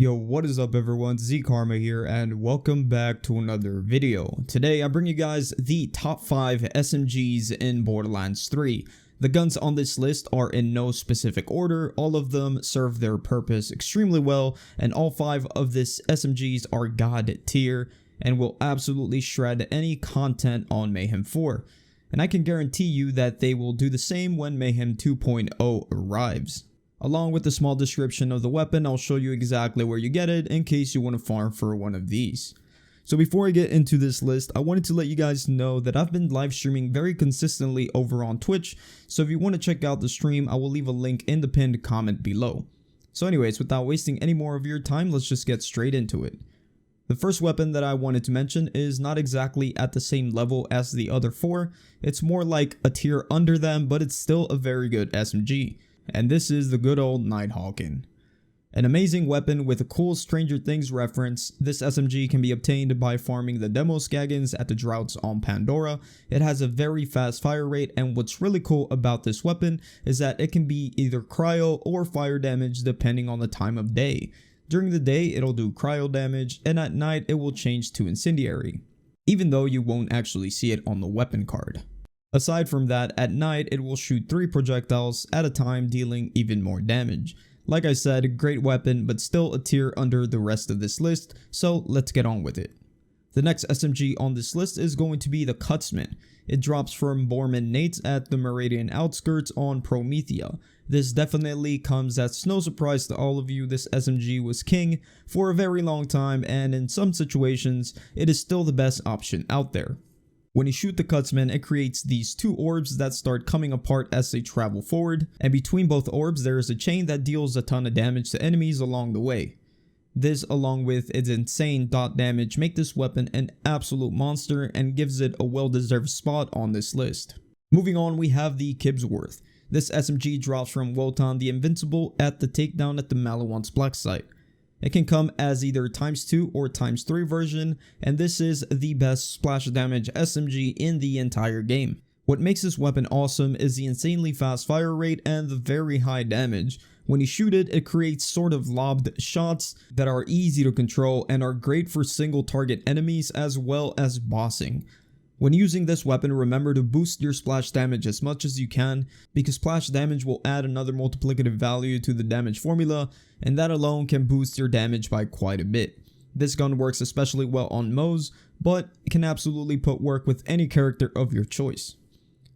Yo, what is up everyone, Z Karma here and welcome back to another video. Today I bring you guys the top 5 SMGs in Borderlands 3. The guns on this list are in no specific order, all of them serve their purpose extremely well, and all 5 of this SMGs are god tier and will absolutely shred any content on Mayhem 4. And I can guarantee you that they will do the same when Mayhem 2.0 arrives. Along with a small description of the weapon, I'll show you exactly where you get it in case you want to farm for one of these. So before I get into this list, I wanted to let you guys know that I've been live streaming very consistently over on Twitch, so if you want to check out the stream, I will leave a link in the pinned comment below. So anyways, without wasting any more of your time, let's just get straight into it. The first weapon that I wanted to mention is not exactly at the same level as the other 4, it's more like a tier under them, but it's still a very good SMG. And this is the good old nighthawkin. An amazing weapon with a cool Stranger Things reference, this SMG can be obtained by farming the demo skaggins at the droughts on Pandora. It has a very fast fire rate, and what's really cool about this weapon is that it can be either cryo or fire damage depending on the time of day. During the day it'll do cryo damage, and at night it will change to incendiary, even though you won't actually see it on the weapon card. Aside from that, at night it will shoot 3 projectiles at a time, dealing even more damage. Like I said, great weapon, but still a tier under the rest of this list, so let's get on with it. The next SMG on this list is going to be the Cutsman. It drops from Borman Nates at the Meridian outskirts on Promethea. This definitely comes as no surprise to all of you. This SMG was king for a very long time, and in some situations it is still the best option out there. When you shoot the Cutsman, it creates these 2 orbs that start coming apart as they travel forward, and between both orbs there is a chain that deals a ton of damage to enemies along the way. This, along with its insane dot damage, make this weapon an absolute monster and gives it a well-deserved spot on this list. Moving on, we have the Kibbes Worth. This SMG drops from Wotan the Invincible at the takedown at the Malawant's Black Site. It can come as either ×2 or ×3 version, and this is the best splash damage SMG in the entire game. What makes this weapon awesome is the insanely fast fire rate and the very high damage. When you shoot it, it creates sort of lobbed shots that are easy to control and are great for single target enemies as well as bossing. When using this weapon, remember to boost your splash damage as much as you can, because splash damage will add another multiplicative value to the damage formula, and that alone can boost your damage by quite a bit. This gun works especially well on Moes, but it can absolutely put work with any character of your choice.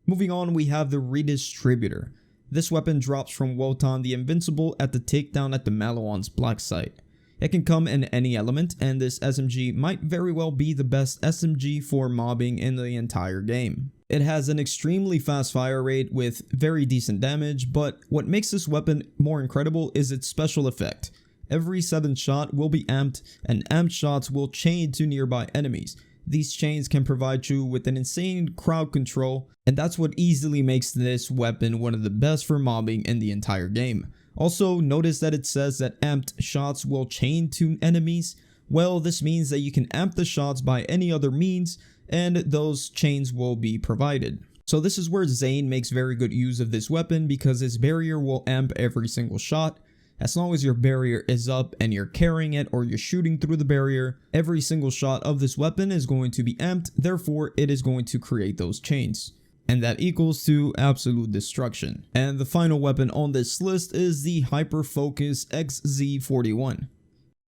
Moving on, we have the Redistributor. This weapon drops from Wotan the Invincible at the takedown at the Malawant's Black Site. It can come in any element, and this SMG might very well be the best SMG for mobbing in the entire game. It has an extremely fast fire rate with very decent damage, but what makes this weapon more incredible is its special effect. Every 7th shot will be amped, and amped shots will chain to nearby enemies. These chains can provide you with an insane crowd control, and that's what easily makes this weapon one of the best for mobbing in the entire game. Also, notice that it says that amped shots will chain to enemies. Well, this means that you can amp the shots by any other means, and those chains will be provided. So this is where Zane makes very good use of this weapon, because his barrier will amp every single shot. As long as your barrier is up and you're carrying it or you're shooting through the barrier, every single shot of this weapon is going to be amped, therefore it is going to create those chains. And that equals to absolute destruction. And the final weapon on this list is the Hyperfocus XZ41.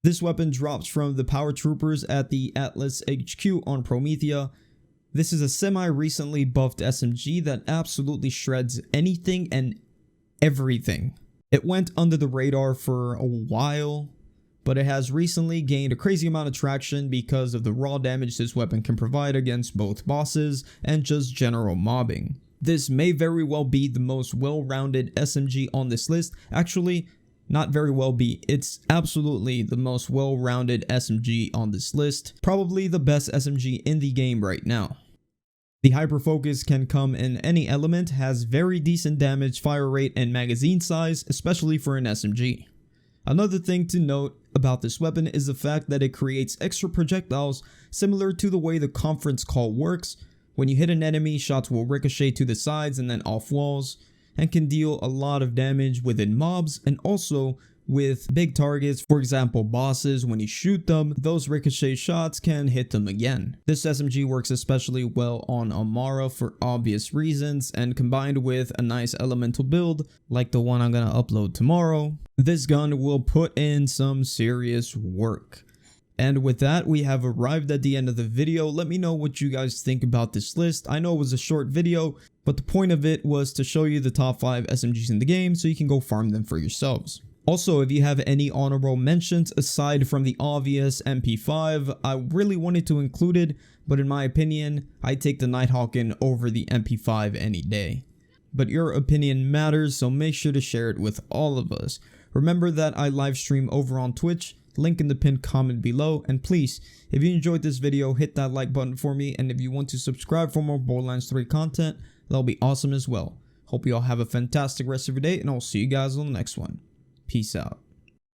This weapon drops from the Power Troopers at the Atlas HQ on Promethea. This is a semi-recently buffed SMG that absolutely shreds anything and everything. It went under the radar for a while, but it has recently gained a crazy amount of traction because of the raw damage this weapon can provide against both bosses and just general mobbing. This may very well be the most well-rounded SMG on this list. Actually, not very well be, it's absolutely the most well-rounded SMG on this list. Probably the best SMG in the game right now. The Hyperfocus can come in any element, has very decent damage, fire rate, and magazine size, especially for an SMG. Another thing to note about this weapon is the fact that it creates extra projectiles similar to the way the conference call works. When you hit an enemy, shots will ricochet to the sides and then off walls, and can deal a lot of damage within mobs, and also with big targets, for example bosses. When you shoot them, those ricochet shots can hit them again. This SMG works especially well on Amara for obvious reasons, and combined with a nice elemental build like the one I'm gonna upload tomorrow, this gun will put in some serious work. And with that, we have arrived at the end of the video. Let me know what you guys think about this list. I know it was a short video, but the point of it was to show you the top 5 SMGs in the game so you can go farm them for yourselves. Also, if you have any honorable mentions aside from the obvious MP5, I really wanted to include it, but in my opinion, I take the nighthawkin over the MP5 any day. But your opinion matters, so make sure to share it with all of us. Remember that I live stream over on Twitch, link in the pinned comment below, and please, if you enjoyed this video, hit that like button for me, and if you want to subscribe for more Borderlands 3 content, that'll be awesome as well. Hope you all have a fantastic rest of your day, and I'll see you guys on the next one. Peace out.